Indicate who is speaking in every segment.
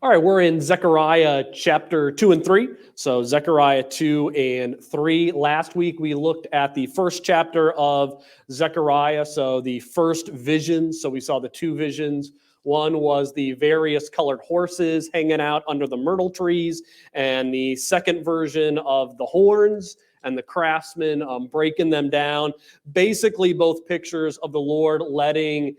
Speaker 1: All right, we're in Zechariah chapter 2 and 3. So Zechariah 2 and 3. Last week we looked at the first chapter of Zechariah, so the first vision. So we saw the two visions. One was the various colored horses hanging out under the myrtle trees, and the second version of the horns and the craftsmen breaking them down. Basically, both pictures of the Lord letting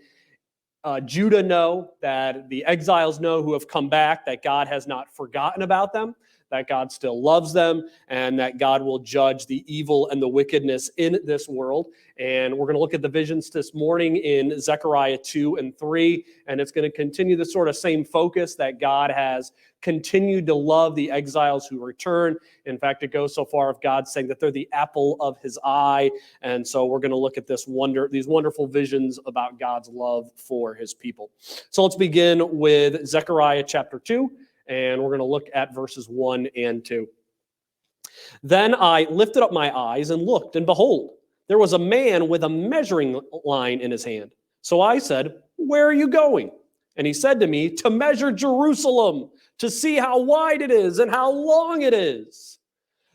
Speaker 1: Judah know, that the exiles know who have come back, that God has not forgotten about them, that God still loves them, and that God will judge the evil and the wickedness in this world. And we're going to look at the visions this morning in Zechariah 2 and 3, and it's going to continue the sort of same focus that God has continued to love the exiles who return. In fact, it goes so far of God saying that they're the apple of his eye. And so we're going to look at these wonderful visions about God's love for his people. So let's begin with Zechariah chapter 2, and we're going to look at verses 1 and 2. Then I lifted up my eyes and looked, and behold, there was a man with a measuring line in his hand. So I said, "Where are you going?" And he said to me, "To measure Jerusalem, to see how wide it is and how long it is."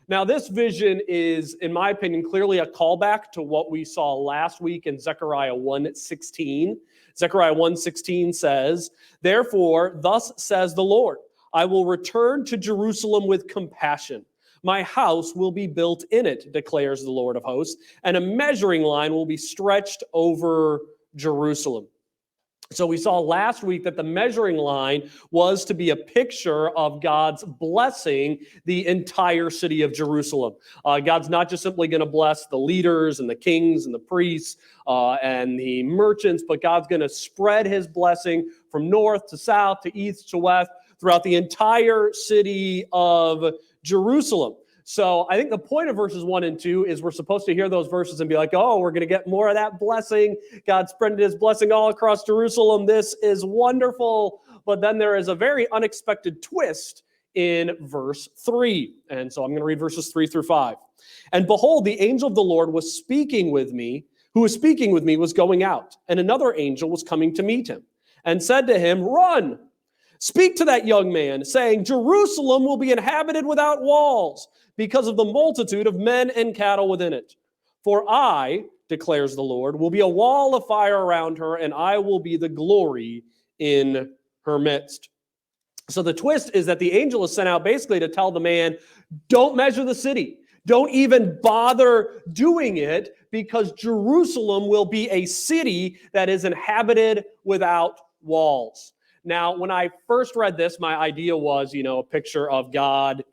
Speaker 1: Now, this vision is, in my opinion, clearly a callback to what we saw last week in Zechariah 1:16. Zechariah 1:16 says, "Therefore, thus says the Lord, I will return to Jerusalem with compassion. My house will be built in it, declares the Lord of hosts, and a measuring line will be stretched over Jerusalem." So we saw last week that the measuring line was to be a picture of God's blessing the entire city of Jerusalem. God's not just simply going to bless the leaders and the kings and the priests and the merchants, but God's going to spread his blessing from north to south to east to west throughout the entire city of Jerusalem. So I think the point of verses 1 and 2 is we're supposed to hear those verses and be like, oh, we're going to get more of that blessing. God spread his blessing all across Jerusalem. This is wonderful. But then there is a very unexpected twist in verse 3. And so I'm going to read verses 3 through 5. "And behold, the angel of the Lord was speaking with me, who was speaking with me was going out, and another angel was coming to meet him, and said to him, 'Run, speak to that young man, saying, Jerusalem will be inhabited without walls, because of the multitude of men and cattle within it. For I, declares the Lord, will be a wall of fire around her, and I will be the glory in her midst.'" So the twist is that the angel is sent out basically to tell the man, don't measure the city. Don't even bother doing it, because Jerusalem will be a city that is inhabited without walls. Now, when I first read this, my idea was, a picture of God,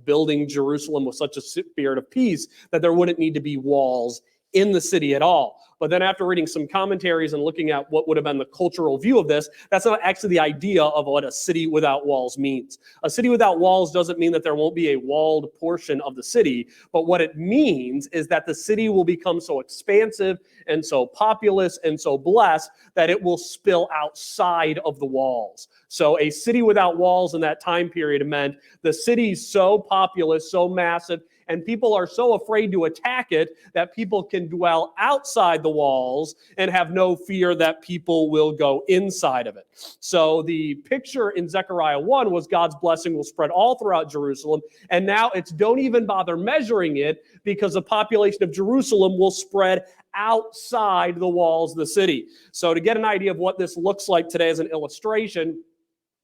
Speaker 1: building Jerusalem with such a spirit of peace that there wouldn't need to be walls in the city at all. But then after reading some commentaries and looking at what would have been the cultural view of this, that's not actually the idea of what a city without walls means. A city without walls doesn't mean that there won't be a walled portion of the city, but what it means is that the city will become so expansive and so populous and so blessed that it will spill outside of the walls. So a city without walls in that time period meant the city's so populous, so massive, and people are so afraid to attack it that people can dwell outside the walls and have no fear that people will go inside of it. So the picture in Zechariah 1 was God's blessing will spread all throughout Jerusalem. And now it's don't even bother measuring it, because the population of Jerusalem will spread outside the walls of the city. So to get an idea of what this looks like today as an illustration,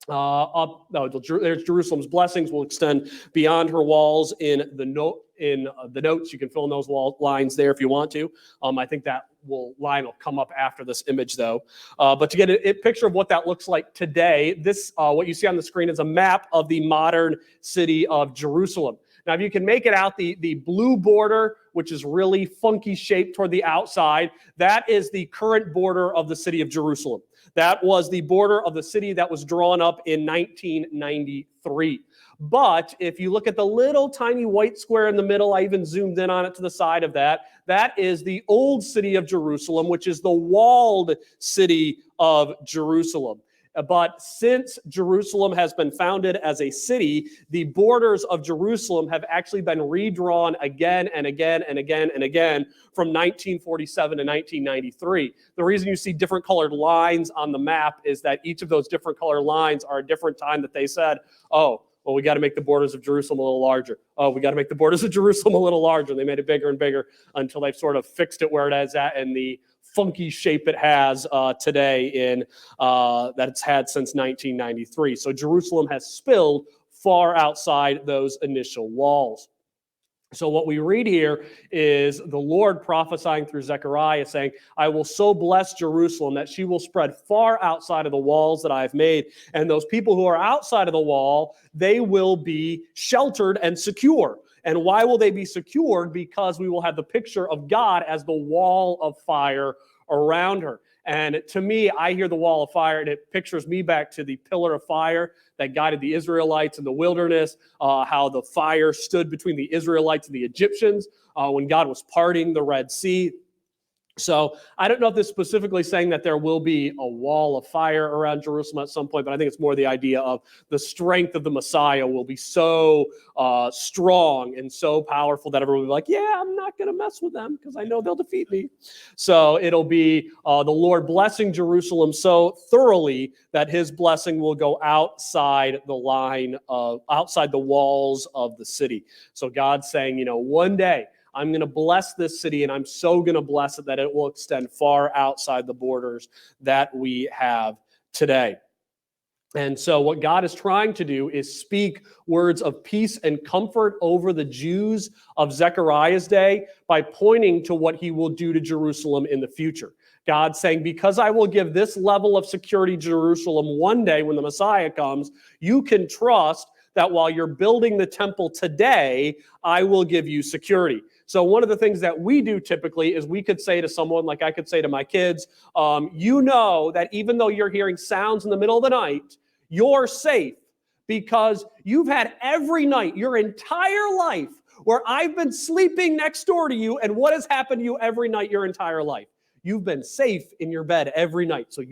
Speaker 1: there's Jerusalem's blessings will extend beyond her walls in the notes. You can fill in those lines there if you want to. I think that line will come up after this image, though. But to get a picture of what that looks like today, this what you see on the screen is a map of the modern city of Jerusalem. Now, if you can make it out, the blue border, which is really funky shaped toward the outside, that is the current border of the city of Jerusalem. That was the border of the city that was drawn up in 1993. But if you look at the little tiny white square in the middle, I even zoomed in on it to the side of that, that is the old city of Jerusalem, which is the walled city of Jerusalem. But since Jerusalem has been founded as a city, the borders of Jerusalem have actually been redrawn again and again and again and again from 1947 to 1993. The reason you see different colored lines on the map is that each of those different colored lines are a different time that they said, oh, well, we got to make the borders of Jerusalem a little larger. Oh, we got to make the borders of Jerusalem a little larger. They made it bigger and bigger until they've sort of fixed it where it is at in the funky shape it has today in that it's had since 1993. So Jerusalem has spilled far outside those initial walls. So what we read here is the Lord prophesying through Zechariah saying, I will so bless Jerusalem that she will spread far outside of the walls that I've made. And those people who are outside of the wall, they will be sheltered and secure. And why will they be secured? Because we will have the picture of God as the wall of fire around her. And to me, I hear the wall of fire, and it pictures me back to the pillar of fire that guided the Israelites in the wilderness, how the fire stood between the Israelites and the Egyptians when God was parting the Red Sea. So I don't know if this is specifically saying that there will be a wall of fire around Jerusalem at some point, but I think it's more the idea of the strength of the Messiah will be so strong and so powerful that everyone will be like, yeah, I'm not going to mess with them because I know they'll defeat me. So it'll be the Lord blessing Jerusalem so thoroughly that his blessing will go outside the line of, outside the walls of the city. So God's saying, one day, I'm going to bless this city, and I'm so going to bless it that it will extend far outside the borders that we have today. And so what God is trying to do is speak words of peace and comfort over the Jews of Zechariah's day by pointing to what he will do to Jerusalem in the future. God's saying, because I will give this level of security to Jerusalem one day when the Messiah comes, you can trust that while you're building the temple today, I will give you security. So one of the things that we do typically is we could say to someone, like I could say to my kids, you know that even though you're hearing sounds in the middle of the night, you're safe because you've had every night, your entire life, where I've been sleeping next door to you, and what has happened to you every night your entire life? You've been safe in your bed every night. So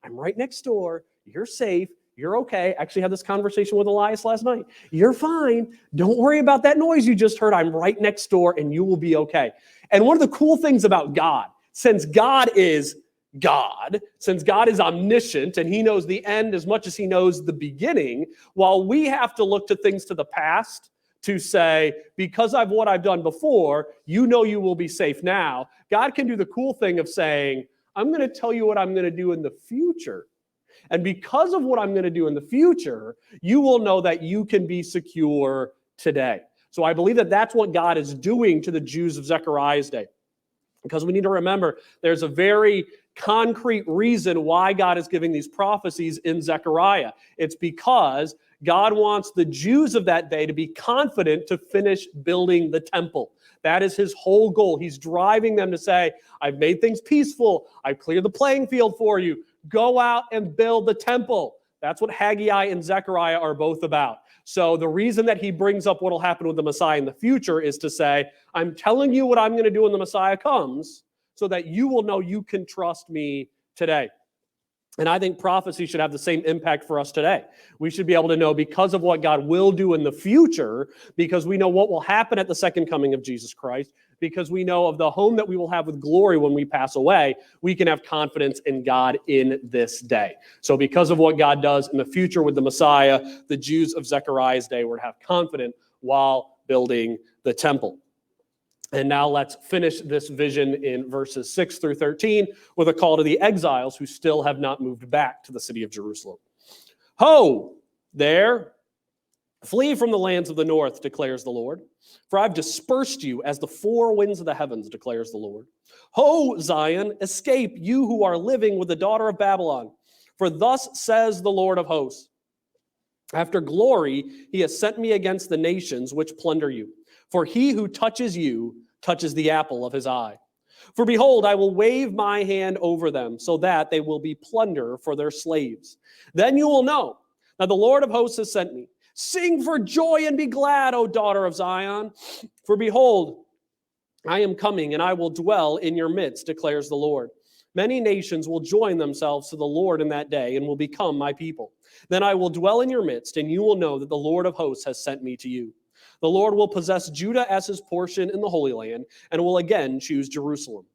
Speaker 1: I'm right next door, you're safe. You're okay. I actually had this conversation with Elias last night. You're fine. Don't worry about that noise you just heard. I'm right next door and you will be okay. And one of the cool things about God, since God is omniscient and he knows the end as much as he knows the beginning, while we have to look to things to the past to say, because of what I've done before, you will be safe now. God can do the cool thing of saying, I'm going to tell you what I'm going to do in the future. And because of what I'm going to do in the future, you will know that you can be secure today. So I believe that that's what God is doing to the Jews of Zechariah's day. Because we need to remember, there's a very concrete reason why God is giving these prophecies in Zechariah. It's because God wants the Jews of that day to be confident to finish building the temple. That is his whole goal. He's driving them to say, I've made things peaceful. I've cleared the playing field for you. Go out and build the temple. That's what Haggai and Zechariah are both about. So the reason that he brings up what will happen with the Messiah in the future is to say, I'm telling you what I'm going to do when the Messiah comes so that you will know you can trust me today. And I think prophecy should have the same impact for us today. We should be able to know because of what God will do in the future, because we know what will happen at the second coming of Jesus Christ, because we know of the home that we will have with glory when we pass away, we can have confidence in God in this day. So because of what God does in the future with the Messiah, the Jews of Zechariah's day were to have confidence while building the temple. And now let's finish this vision in verses 6 through 13 with a call to the exiles who still have not moved back to the city of Jerusalem. Ho, there, flee from the lands of the north, declares the Lord. For I've dispersed you as the four winds of the heavens, declares the Lord. Ho, Zion, escape, you who are living with the daughter of Babylon. For thus says the Lord of hosts, after glory, he has sent me against the nations which plunder you. For he who touches you touches the apple of his eye. For behold, I will wave my hand over them, so that they will be plunder for their slaves. Then you will know that the Lord of hosts has sent me. Sing for joy and be glad, O daughter of Zion. For behold, I am coming, and I will dwell in your midst, declares the Lord. Many nations will join themselves to the Lord in that day and will become my people. Then I will dwell in your midst, and you will know that the Lord of hosts has sent me to you. The Lord will possess Judah as his portion in the Holy Land and will again choose Jerusalem.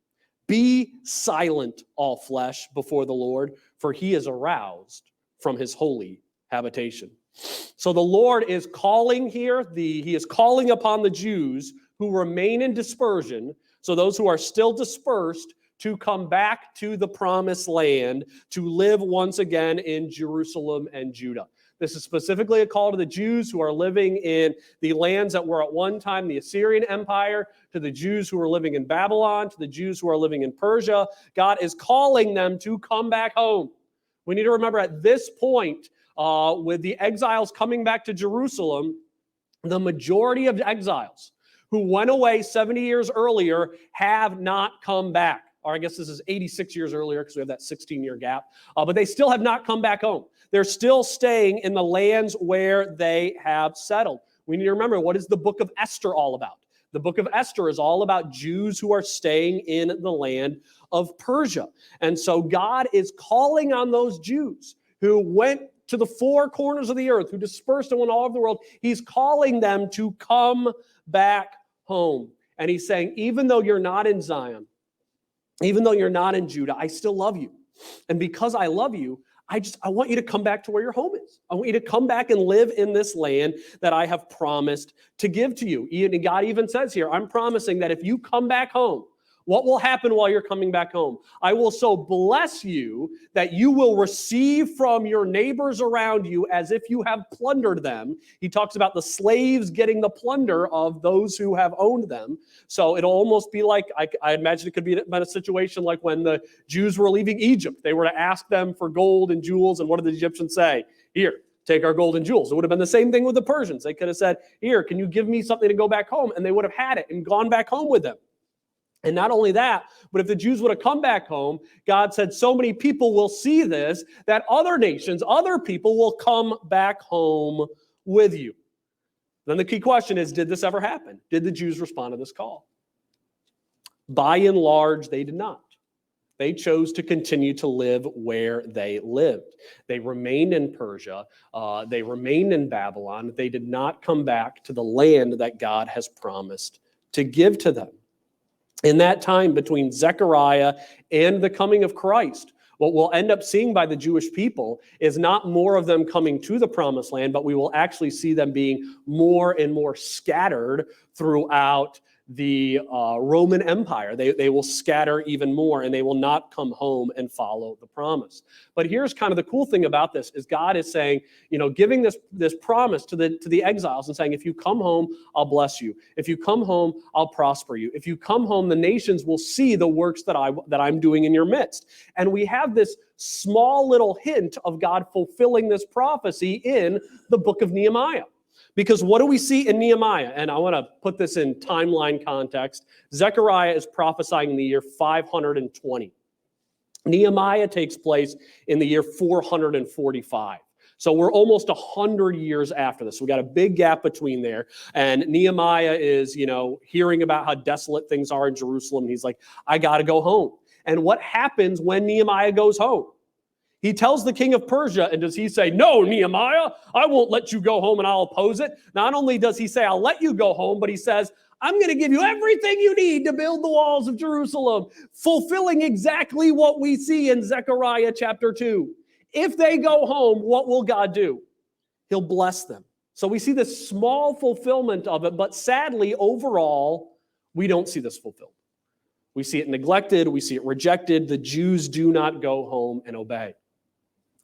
Speaker 1: Be silent, all flesh, before the Lord, for he is aroused from his holy habitation. So the Lord is calling here, he is calling upon the Jews who remain in dispersion, so those who are still dispersed, to come back to the promised land, to live once again in Jerusalem and Judah. This is specifically a call to the Jews who are living in the lands that were at one time the Assyrian Empire, to the Jews who are living in Babylon, to the Jews who are living in Persia. God is calling them to come back home. We need to remember at this point, with the exiles coming back to Jerusalem, the majority of exiles who went away 70 years earlier have not come back. Or I guess this is 86 years earlier because we have that 16-year gap. But they still have not come back home. They're still staying in the lands where they have settled. We need to remember, what is the book of Esther all about? The book of Esther is all about Jews who are staying in the land of Persia. And so God is calling on those Jews who went to the four corners of the earth, who dispersed and went all over the world. He's calling them to come back home. And he's saying, even though you're not in Zion, even though you're not in Judah, I still love you. And because I love you, I want you to come back to where your home is. I want you to come back and live in this land that I have promised to give to you. And God even says here, I'm promising that if you come back home, what will happen while you're coming back home? I will so bless you that you will receive from your neighbors around you as if you have plundered them. He talks about the slaves getting the plunder of those who have owned them. So it'll almost be like, I imagine it could be a situation like when the Jews were leaving Egypt. They were to ask them for gold and jewels, and what did the Egyptians say? Here, take our gold and jewels. It would have been the same thing with the Persians. They could have said, here, can you give me something to go back home? And they would have had it and gone back home with them. And not only that, but if the Jews would have come back home, God said so many people will see this that other nations, other people will come back home with you. Then the key question is, did this ever happen? Did the Jews respond to this call? By and large, they did not. They chose to continue to live where they lived. They remained in Persia. They remained in Babylon. They did not come back to the land that God has promised to give to them. In that time between Zechariah and the coming of Christ, what we'll end up seeing by the Jewish people is not more of them coming to the promised land, but we will actually see them being more and more scattered throughout the Roman Empire. They will scatter even more, and they will not come home and follow the promise. But here's kind of the cool thing about this is God is saying, giving this promise to the exiles and saying, if you come home, I'll bless you. If you come home, I'll prosper you. If you come home, the nations will see the works that I'm doing in your midst. And we have this small little hint of God fulfilling this prophecy in the book of Nehemiah. Because what do we see in Nehemiah? And I want to put this in timeline context. Zechariah is prophesying in the year 520. Nehemiah takes place in the year 445. So we're almost 100 years after this. We got a big gap between there. And Nehemiah is, hearing about how desolate things are in Jerusalem. He's like, I got to go home. And what happens when Nehemiah goes home? He tells the king of Persia, and does he say, no, Nehemiah, I won't let you go home and I'll oppose it. Not only does he say, I'll let you go home, but he says, I'm going to give you everything you need to build the walls of Jerusalem, fulfilling exactly what we see in Zechariah chapter 2. If they go home, what will God do? He'll bless them. So we see this small fulfillment of it, but sadly, overall, we don't see this fulfilled. We see it neglected. We see it rejected. The Jews do not go home and obey.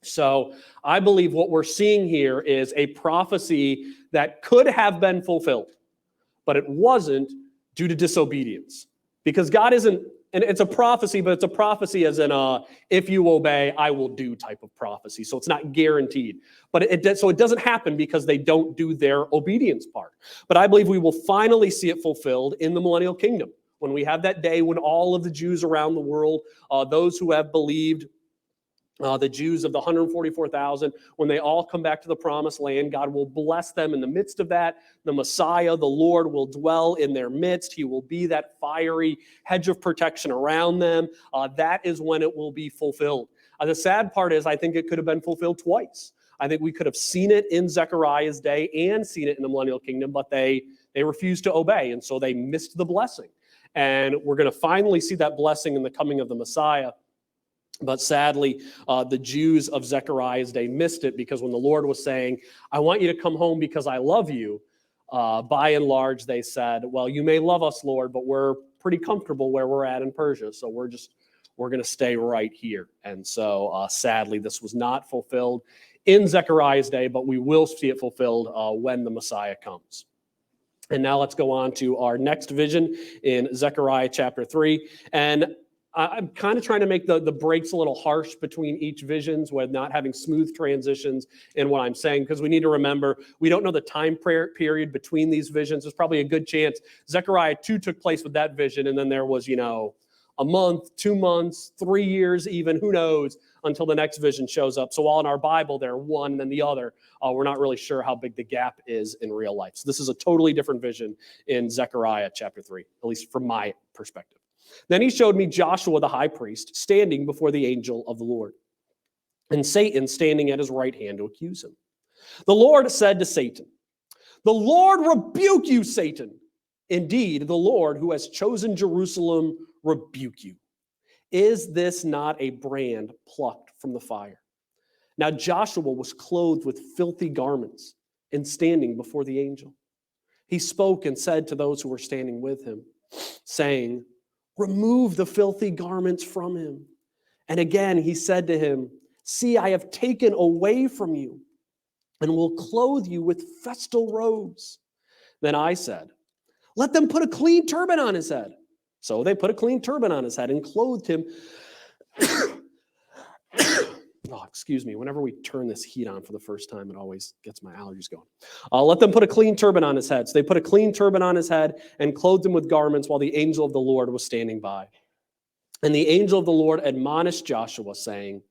Speaker 1: So I believe what we're seeing here is a prophecy that could have been fulfilled, but it wasn't due to disobedience. Because God isn't, and it's a prophecy, but it's a prophecy as in if you obey, I will do type of prophecy. So it's not guaranteed. But it doesn't happen because they don't do their obedience part. But I believe we will finally see it fulfilled in the millennial kingdom. When we have that day when all of the Jews around the world, those who have believed, The Jews of the 144,000, when they all come back to the promised land, God will bless them in the midst of that. The Messiah, the Lord, will dwell in their midst. He will be that fiery hedge of protection around them. That is when it will be fulfilled. The sad part is I think it could have been fulfilled twice. I think we could have seen it in Zechariah's day and seen it in the millennial kingdom, but they refused to obey, and so they missed the blessing. And we're going to finally see that blessing in the coming of the Messiah. But sadly, the Jews of Zechariah's day missed it, because when the Lord was saying, I want you to come home because I love you, by and large, they said, well, you may love us, Lord, but we're pretty comfortable where we're at in Persia, so we're going to stay right here. And so sadly, this was not fulfilled in Zechariah's day, but we will see it fulfilled when the Messiah comes. And now let's go on to our next vision in Zechariah chapter 3. And I'm kind of trying to make the breaks a little harsh between each visions with not having smooth transitions in what I'm saying, because we need to remember we don't know the time period between these visions. There's probably a good chance Zechariah 2 took place with that vision, and then there was, a month, 2 months, 3 years even, who knows, until the next vision shows up. So while in our Bible they're one than the other, we're not really sure how big the gap is in real life. So this is a totally different vision in Zechariah chapter 3, at least from my perspective. Then he showed me Joshua the high priest standing before the angel of the Lord, and Satan standing at his right hand to accuse him. The Lord said to Satan, "The Lord rebuke you, Satan. Indeed, the Lord who has chosen Jerusalem rebuke you. Is this not a brand plucked from the fire?" Now Joshua was clothed with filthy garments and standing before the angel. He spoke and said to those who were standing with him, saying, "Remove the filthy garments from him." And again he said to him, "See, I have taken away from you and will clothe you with festal robes." Then I said, "Let them put a clean turban on his head." So they put a clean turban on his head and clothed him. Oh, excuse me. Whenever we turn this heat on for the first time, it always gets my allergies going. Let them put a clean turban on his head. So they put a clean turban on his head and clothed him with garments while the angel of the Lord was standing by. And the angel of the Lord admonished Joshua, saying,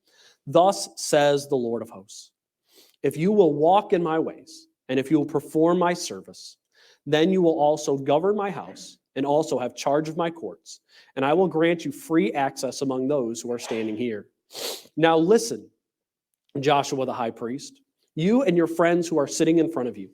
Speaker 1: "Thus says the Lord of hosts, if you will walk in my ways, and if you will perform my service, then you will also govern my house and also have charge of my courts, and I will grant you free access among those who are standing here. Now listen, Joshua the high priest, you and your friends who are sitting in front of you.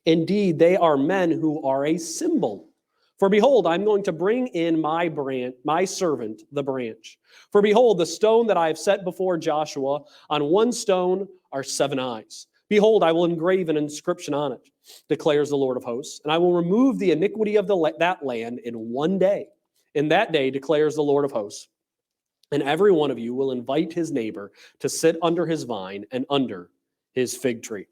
Speaker 1: Indeed, they are men who are a symbol. For behold, I'm going to bring in my servant, the branch. For behold, the stone that I have set before Joshua, on one stone are 7 eyes. Behold, I will engrave an inscription on it, declares the Lord of hosts, and I will remove the iniquity of that land in one day. In that day, declares the Lord of hosts, and every one of you will invite his neighbor to sit under his vine and under his fig tree."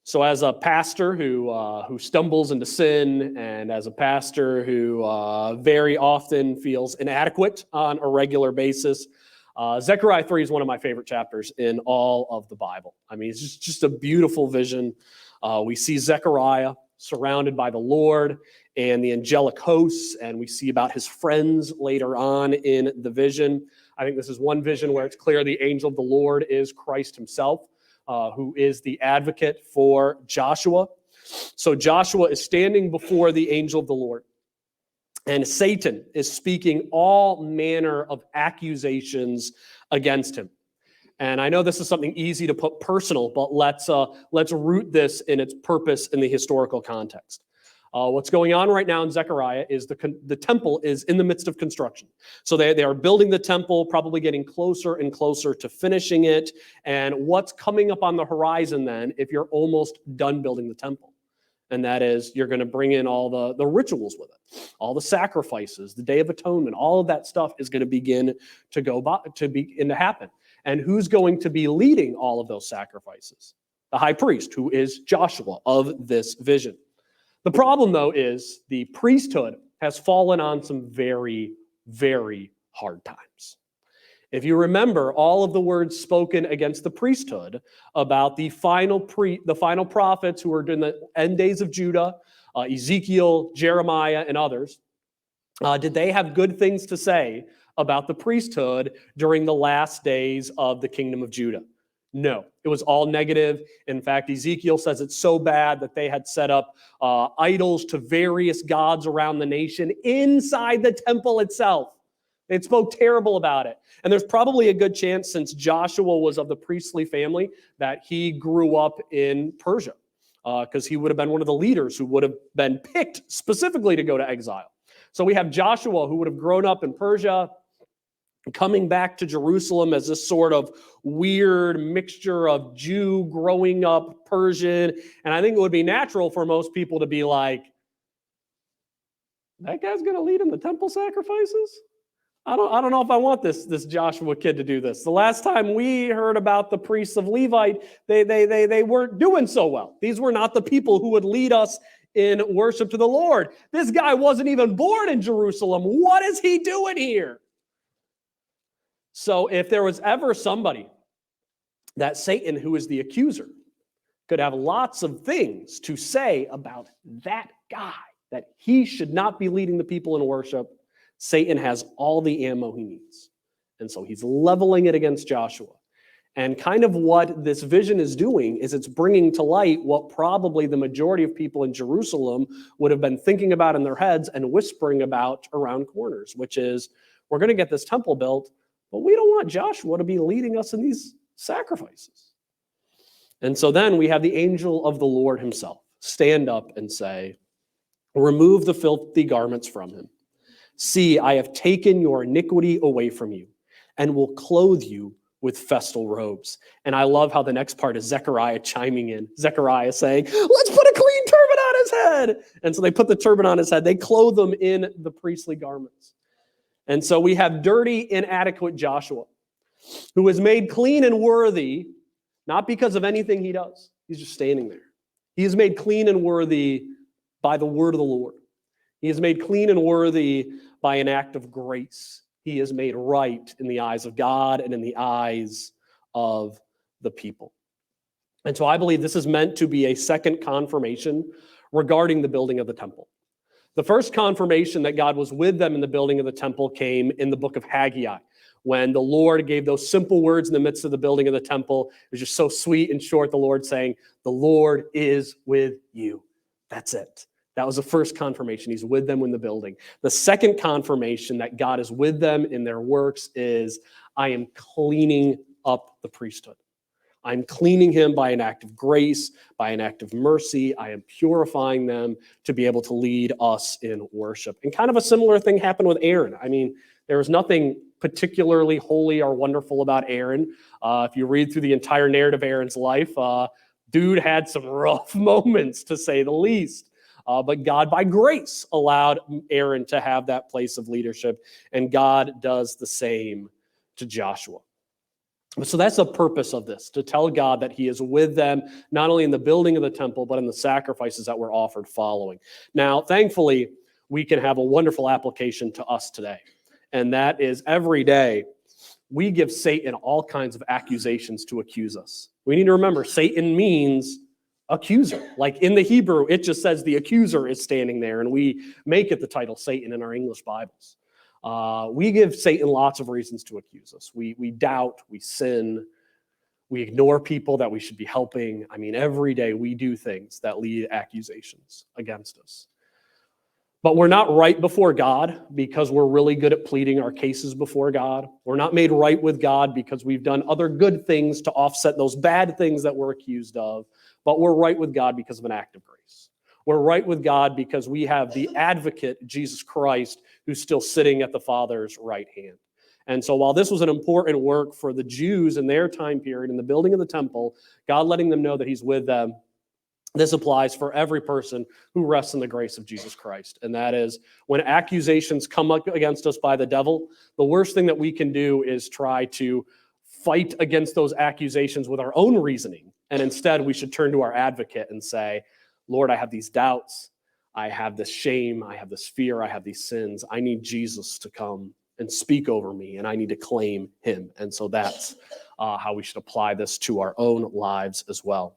Speaker 1: So as a pastor who stumbles into sin, and as a pastor who very often feels inadequate on a regular basis, Zechariah 3 is one of my favorite chapters in all of the Bible. I mean, it's just a beautiful vision. We see Zechariah surrounded by the Lord and the angelic hosts, and we see about his friends later on in the vision. I think this is one vision where it's clear the angel of the Lord is Christ himself, who is the advocate for Joshua. So Joshua is standing before the angel of the Lord, and Satan is speaking all manner of accusations against him. And I know this is something easy to put personal, but let's root this in its purpose in the historical context. What's going on right now in Zechariah is the temple is in the midst of construction. So they are building the temple, probably getting closer and closer to finishing it. And what's coming up on the horizon then, if you're almost done building the temple? And that is, you're going to bring in all the rituals with it, all the sacrifices, the Day of Atonement, all of that stuff is going to begin to happen. And who's going to be leading all of those sacrifices? The high priest, who is Joshua of this vision. The problem, though, is the priesthood has fallen on some very, very hard times. If you remember all of the words spoken against the priesthood about the final prophets who were in the end days of Judah, Ezekiel, Jeremiah, and others, did they have good things to say about the priesthood during the last days of the kingdom of Judah. No, it was all negative. In fact, Ezekiel says it's so bad that they had set up idols to various gods around the nation inside the temple itself. It spoke terrible about it. And there's probably a good chance, since Joshua was of the priestly family, that he grew up in Persia, because he would have been one of the leaders who would have been picked specifically to go to exile. So we have Joshua, who would have grown up in Persia, coming back to Jerusalem as this sort of weird mixture of Jew growing up Persian. And I think it would be natural for most people to be like, that guy's going to lead in the temple sacrifices? I don't know if I want this Joshua kid to do this. The last time we heard about the priests of Levite, they weren't doing so well. These were not the people who would lead us in worship to the Lord. This guy wasn't even born in Jerusalem. What is he doing here? So if there was ever somebody that Satan, who is the accuser, could have lots of things to say about that guy, that he should not be leading the people in worship, Satan has all the ammo he needs. And so he's leveling it against Joshua. And kind of what this vision is doing is it's bringing to light what probably the majority of people in Jerusalem would have been thinking about in their heads and whispering about around corners, which is, we're going to get this temple built, but we don't want Joshua to be leading us in these sacrifices. And so then we have the angel of the Lord himself stand up and say, remove the filthy garments from him. See, I have taken your iniquity away from you and will clothe you with festal robes. And I love how the next part is Zechariah chiming in. Zechariah saying, let's put a clean turban on his head. And so they put the turban on his head. They clothe him in the priestly garments. And so we have dirty, inadequate Joshua, who is made clean and worthy, not because of anything he does. He's just standing there. He is made clean and worthy by the word of the Lord. He is made clean and worthy by an act of grace. He is made right in the eyes of God and in the eyes of the people. And so I believe this is meant to be a second confirmation regarding the building of the temple. The first confirmation that God was with them in the building of the temple came in the book of Haggai, when the Lord gave those simple words in the midst of the building of the temple. It was just so sweet and short, the Lord saying, the Lord is with you. That's it. That was the first confirmation. He's with them in the building. The second confirmation that God is with them in their works is, I am cleaning up the priesthood. I'm cleaning him by an act of grace, by an act of mercy. I am purifying them to be able to lead us in worship. And kind of a similar thing happened with Aaron. I mean, there was nothing particularly holy or wonderful about Aaron. If you read through the entire narrative of Aaron's life, dude had some rough moments, to say the least. But God, by grace, allowed Aaron to have that place of leadership, and God does the same to Joshua. So that's the purpose of this, to tell God that he is with them, not only in the building of the temple, but in the sacrifices that were offered following. Now, thankfully, we can have a wonderful application to us today, and that is every day we give Satan all kinds of accusations to accuse us. We need to remember, Satan means accuser. Like in the Hebrew, it just says the accuser is standing there, and we make it the title Satan in our English Bibles. We give Satan lots of reasons to accuse us. We doubt, we sin, we ignore people that we should be helping. I mean, every day we do things that lead accusations against us. But we're not right before God because we're really good at pleading our cases before God. We're not made right with God because we've done other good things to offset those bad things that we're accused of. But we're right with God because of an act of grace. We're right with God because we have the advocate, Jesus Christ, who's still sitting at the Father's right hand. And so while this was an important work for the Jews in their time period in the building of the temple, God letting them know that he's with them, this applies for every person who rests in the grace of Jesus Christ. And that is, when accusations come up against us by the devil, the worst thing that we can do is try to fight against those accusations with our own reasoning. And instead, we should turn to our advocate and say, Lord, I have these doubts. I have this shame. I have this fear. I have these sins. I need Jesus to come and speak over me, and I need to claim him. And so that's how we should apply this to our own lives as well.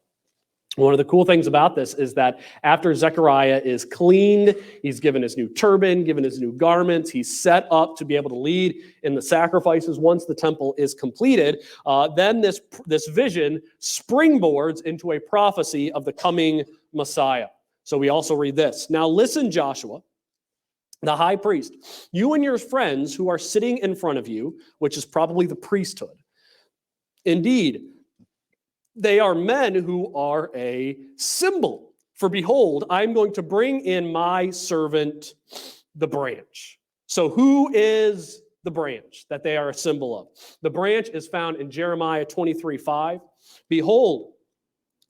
Speaker 1: One of the cool things about this is that after Zechariah is cleaned, he's given his new turban, given his new garments, he's set up to be able to lead in the sacrifices once the temple is completed. Then this vision springboards into a prophecy of the coming Messiah. So we also read this. Now listen, Joshua, the high priest, you and your friends who are sitting in front of you, which is probably the priesthood. Indeed, they are men who are a symbol. For behold, I'm going to bring in my servant, the branch. So who is the branch that they are a symbol of? The branch is found in Jeremiah 23:5. Behold,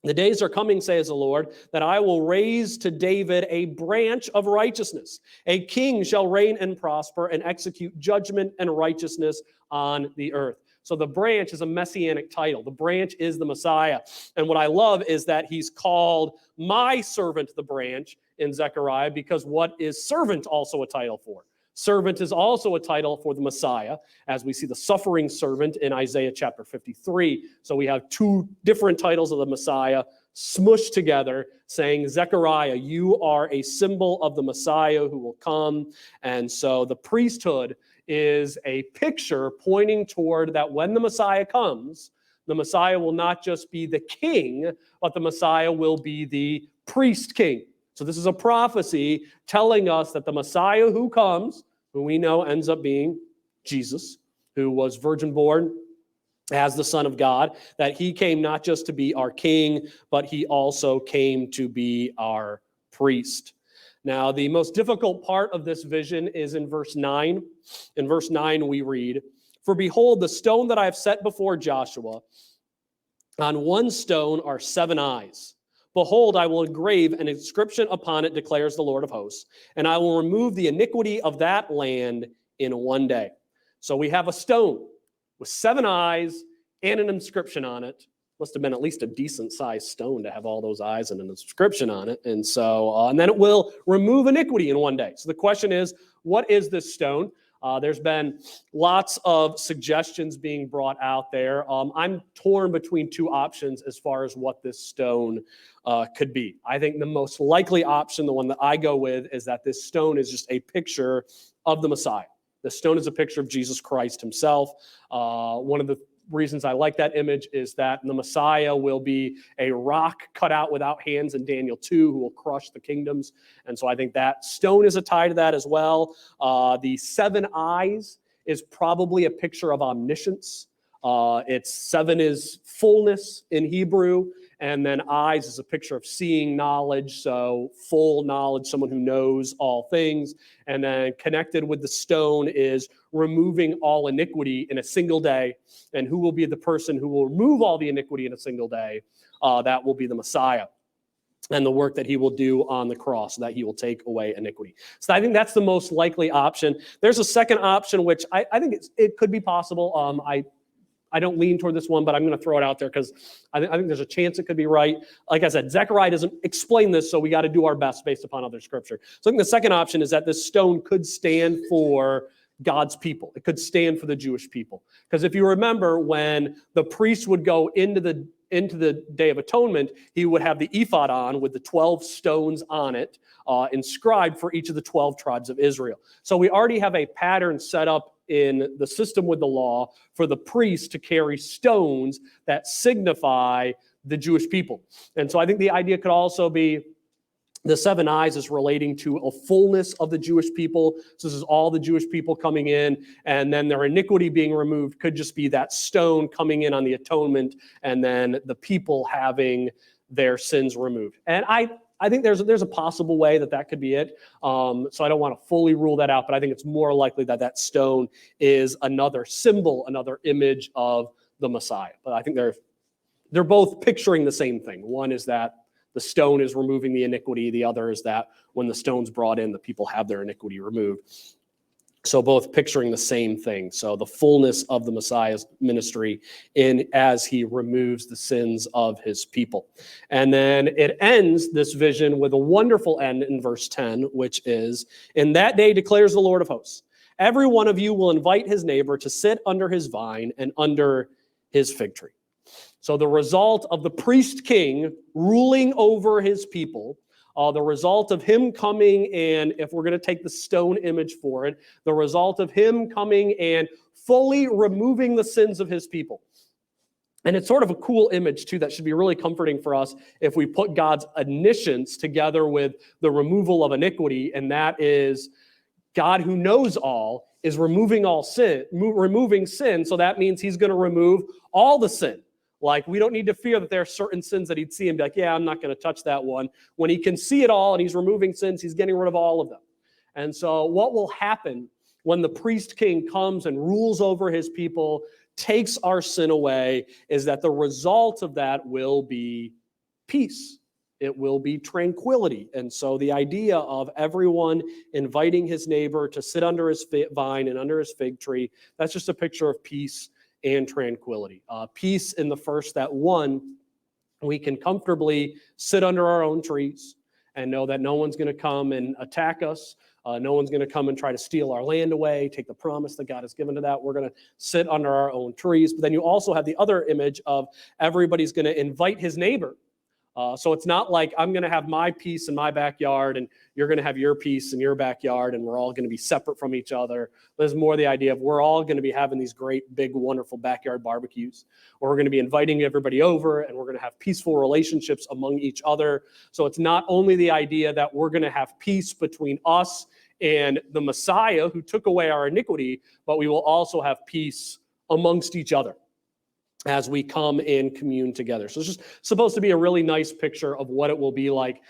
Speaker 1: the days are coming, says the Lord, that I will raise to David a branch of righteousness. A king shall reign and prosper and execute judgment and righteousness on the earth. So the branch is a messianic title. The branch is the Messiah. And what I love is that he's called my servant the branch in Zechariah, because what is servant also a title for? Servant is also a title for the Messiah, as we see the suffering servant in Isaiah chapter 53. So we have two different titles of the Messiah smushed together, saying, Zechariah, you are a symbol of the Messiah who will come. And so the priesthood is a picture pointing toward that when the Messiah comes, the Messiah will not just be the king, but the Messiah will be the priest king. So this is a prophecy telling us that the Messiah who comes, who we know ends up being Jesus, who was virgin born as the Son of God, that he came not just to be our king, but he also came to be our priest. Now, the most difficult part of this vision is in verse 9. In verse 9, we read, For behold, the stone that I have set before Joshua, on one stone are 7 eyes. Behold, I will engrave an inscription upon it, declares the Lord of hosts, and I will remove the iniquity of that land in one day. So we have a stone with 7 eyes and an inscription on it. Must have been at least a decent sized stone to have all those eyes and an inscription on it. And so, and then it will remove iniquity in one day. So the question is, what is this stone? There's been lots of suggestions being brought out there. I'm torn between two options as far as what this stone could be. I think the most likely option, the one that I go with, is that this stone is just a picture of the Messiah. The stone is a picture of Jesus Christ himself. One of the reasons I like that image is that the Messiah will be a rock cut out without hands in Daniel 2 who will crush the kingdoms. And so I think that stone is a tie to that as well. The 7 eyes is probably a picture of omniscience. It's 7 is fullness in Hebrew, and then eyes is a picture of seeing knowledge, so full knowledge, someone who knows all things. And then connected with the stone is removing all iniquity in a single day. And who will be the person who will remove all the iniquity in a single day? That will be the Messiah, and the work that he will do on the cross, that he will take away iniquity. So I think that's the most likely option. There's a second option, which I think it could be possible. I don't lean toward this one, but I'm going to throw it out there because I think there's a chance it could be right. Like I said, Zechariah doesn't explain this, so we got to do our best based upon other scripture. So I think the second option is that this stone could stand for God's people. It could stand for the Jewish people. Because if you remember, when the priest would go into the Day of Atonement, he would have the ephod on with the 12 stones on it, inscribed for each of the 12 tribes of Israel. So we already have a pattern set up in the system with the law for the priest to carry stones that signify the Jewish people. And so I think the idea could also be the 7 eyes is relating to a fullness of the Jewish people. So this is all the Jewish people coming in, and then their iniquity being removed could just be that stone coming in on the atonement, and then the people having their sins removed. And I think there's a possible way that could be it. So I don't want to fully rule that out, but I think it's more likely that stone is another symbol, another image of the Messiah. But I think they're both picturing the same thing. One is that the stone is removing the iniquity. The other is that when the stone's brought in, the people have their iniquity removed. So both picturing the same thing. So the fullness of the Messiah's ministry as he removes the sins of his people. And then it ends this vision with a wonderful end in verse 10, which is, in that day declares the Lord of hosts, every one of you will invite his neighbor to sit under his vine and under his fig tree. So the result of the priest king ruling over his people, the result of him coming and, if we're going to take the stone image for it, the result of him coming and fully removing the sins of his people. And it's sort of a cool image, too, that should be really comforting for us if we put God's omniscience together with the removal of iniquity, and that is God, who knows all, is removing all sin, removing sin, so that means he's going to remove all the sin. Like, we don't need to fear that there are certain sins that he'd see and be like, yeah, I'm not going to touch that one. When he can see it all and he's removing sins, he's getting rid of all of them. And so what will happen when the priest king comes and rules over his people, takes our sin away, is that the result of that will be peace. It will be tranquility. And so the idea of everyone inviting his neighbor to sit under his vine and under his fig tree, that's just a picture of peace and tranquility. Peace in the first, that one, we can comfortably sit under our own trees and know that no one's going to come and attack us. No one's going to come and try to steal our land away, take the promise that God has given to that. We're going to sit under our own trees. But then you also have the other image of everybody's going to invite his neighbor. So it's not like I'm going to have my peace in my backyard and you're going to have your peace in your backyard and we're all going to be separate from each other. There's more the idea of we're all going to be having these great, big, wonderful backyard barbecues, where we're going to be inviting everybody over and we're going to have peaceful relationships among each other. So it's not only the idea that we're going to have peace between us and the Messiah who took away our iniquity, but we will also have peace amongst each other as we come and commune together. So it's just supposed to be a really nice picture of what it will be like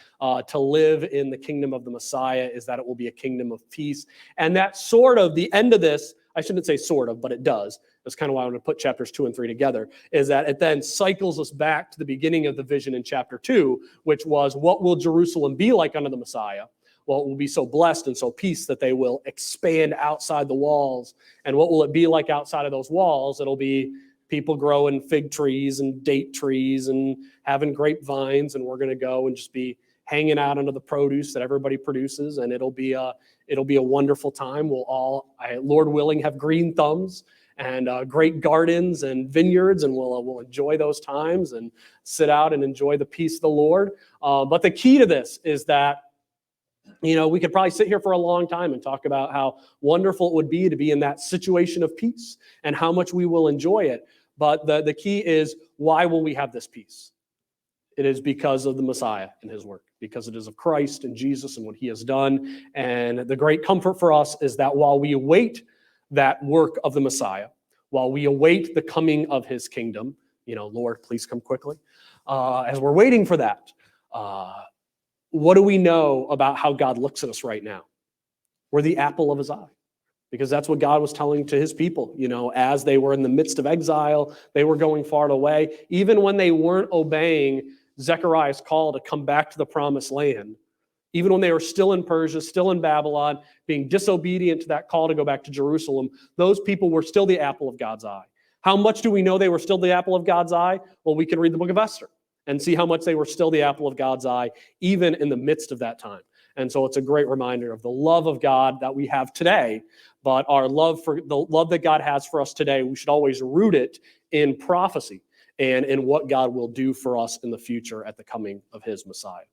Speaker 1: to live in the kingdom of the Messiah, is that it will be a kingdom of peace. And that sort of the end of this, I shouldn't say sort of, but it does. That's kind of why I want to put chapters 2 and 3 together, is that it then cycles us back to the beginning of the vision in chapter 2, which was, what will Jerusalem be like under the Messiah? Well, it will be so blessed and so peace that they will expand outside the walls. And what will it be like outside of those walls? It'll be people growing fig trees and date trees and having grapevines, and we're going to go and just be hanging out under the produce that everybody produces, and it'll be a wonderful time. We'll all, Lord willing, have green thumbs and great gardens and vineyards, and we'll enjoy those times and sit out and enjoy the peace of the Lord. But the key to this is that, we could probably sit here for a long time and talk about how wonderful it would be to be in that situation of peace and how much we will enjoy it. But the key is, why will we have this peace? It is because of the Messiah and his work, because it is of Christ and Jesus and what he has done. And the great comfort for us is that while we await that work of the Messiah, while we await the coming of his kingdom, Lord, please come quickly. As we're waiting for that, what do we know about how God looks at us right now? We're the apple of his eye, because that's what God was telling to his people. As they were in the midst of exile, they were going far away. Even when they weren't obeying Zechariah's call to come back to the promised land, even when they were still in Persia, still in Babylon, being disobedient to that call to go back to Jerusalem, those people were still the apple of God's eye. How much do we know they were still the apple of God's eye? Well, we can read the book of Esther and see how much they were still the apple of God's eye, even in the midst of that time. And so it's a great reminder of the love of God that we have today, but our love for the love that God has for us today, we should always root it in prophecy and in what God will do for us in the future at the coming of his Messiah.